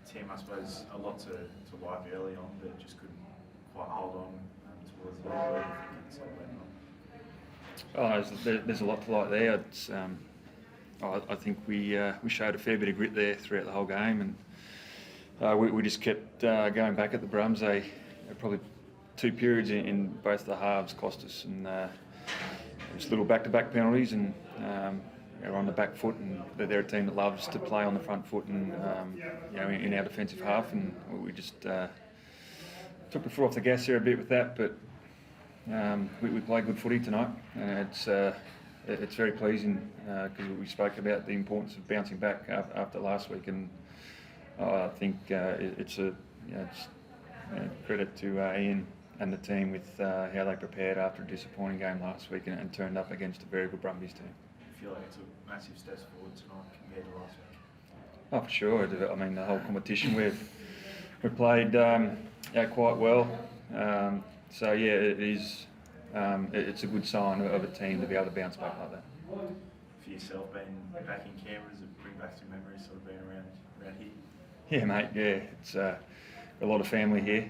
Tim, I suppose a lot to like early on, but just couldn't quite hold on towards the end. What do you think it's all went on? There's a lot to like there. It's, I think we showed a fair bit of grit there throughout the whole game, and we just kept going back at the Brums. They probably 2 periods in both the halves cost us, and just little back-to-back penalties, and we're on the back foot, and they're a team that loves to play on the front foot, and in our defensive half, and we just took the foot off the gas there a bit with that, but we played good footy tonight, and it's very pleasing because we spoke about the importance of bouncing back after last week, and I think it's credit to Ian and the team with how they prepared after a disappointing game last week and turned up against a very good Brumbies team. I feel like it took massive steps forward tonight compared to last week. Oh, for sure. I mean, the whole competition we've played quite well. So yeah, it is. It's a good sign of a team to be able to bounce back like that. For yourself, being back in Canberra, does it bring back some memories, sort of being around here? Yeah, mate. Yeah, it's a lot of family here.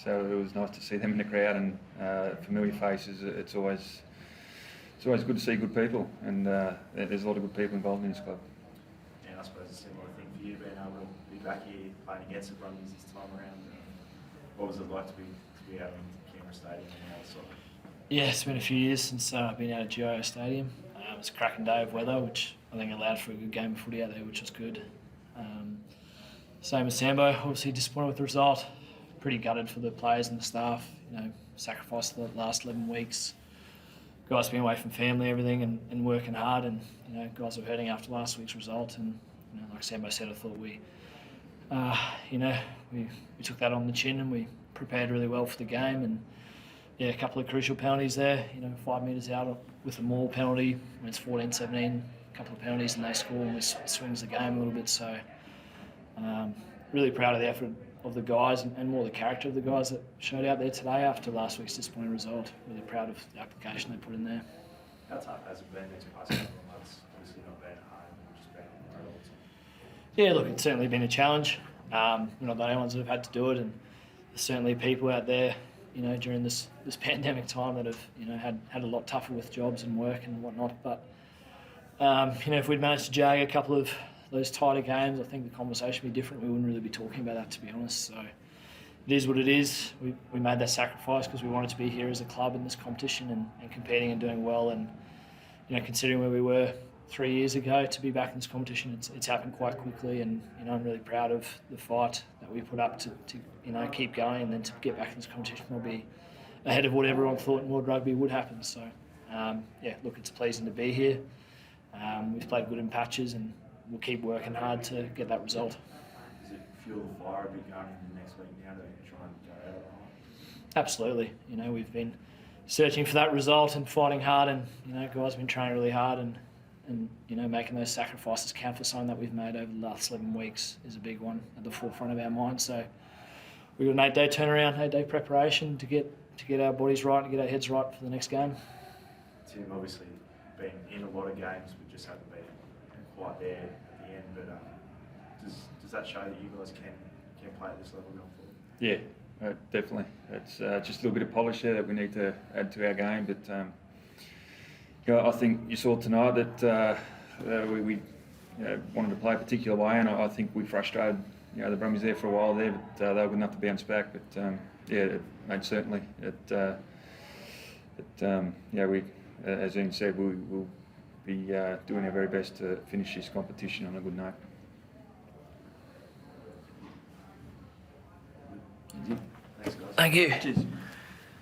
So it was nice to see them in the crowd and familiar faces. It's always good to see good people, and there's a lot of good people involved in this club. Yeah, I suppose a similar thing for you, being able to be back here playing against the Brumbies this time around. What was it like to be out in Canberra Stadium and outside? Yeah, it's been a few years since I've been out at GIO Stadium. It was a cracking day of weather, which I think allowed for a good game of footy out there, which was good. Same as Sambo, obviously disappointed with the result. Pretty gutted for the players and the staff. Sacrificed the last 11 weeks. Guys been away from family, everything, and working hard, and guys were hurting after last week's result. And like Sambo said, I thought we took that on the chin, and we prepared really well for the game. And yeah, a couple of crucial penalties there. 5 metres out with a maul penalty when it's 14-17. A couple of penalties and they score, and it swings the game a little bit. So really proud of the effort of the guys and more the character of the guys that showed out there today after last week's disappointing result. Really proud of the application they put in there. How tough has it been these past couple of months? Obviously not being at home, just being on the road all the time. Yeah, look, it's certainly been a challenge. We're not the only ones that have had to do it, and there's certainly people out there, during this pandemic time that have, had a lot tougher with jobs and work and whatnot. But if we'd managed to jag a couple of those tighter games, I think the conversation would be different. We wouldn't really be talking about that, to be honest. So it is what it is. We made that sacrifice because we wanted to be here as a club in this competition and competing and doing well. And considering where we were 3 years ago, to be back in this competition, it's happened quite quickly. And I'm really proud of the fight that we put up to keep going, and then to get back in this competition will be ahead of what everyone thought in World Rugby would happen. So it's pleasing to be here. We've played good in patches, and we'll keep working hard to get that result. Does it fuel the fire a bit going into next week now to try and go out of the line? Absolutely. We've been searching for that result and fighting hard, and guys have been training really hard, and making those sacrifices count for something that we've made over the last 11 weeks is a big one at the forefront of our mind. So we've got an 8-day turnaround, 8-day preparation to get our bodies right and get our heads right for the next game. Tim, obviously been in a lot of games, but just haven't been quite there at the end. But does that show that you guys can play at this level going forward? Yeah, definitely. It's just a little bit of polish there that we need to add to our game. But I think you saw tonight that we wanted to play a particular way, and I think we frustrated the Brumbies there for a while there, but they were good enough to bounce back. But certainly we, as Ian said, we will be doing our very best to finish this competition on a good note. Thanks, guys. Thank you. Cheers.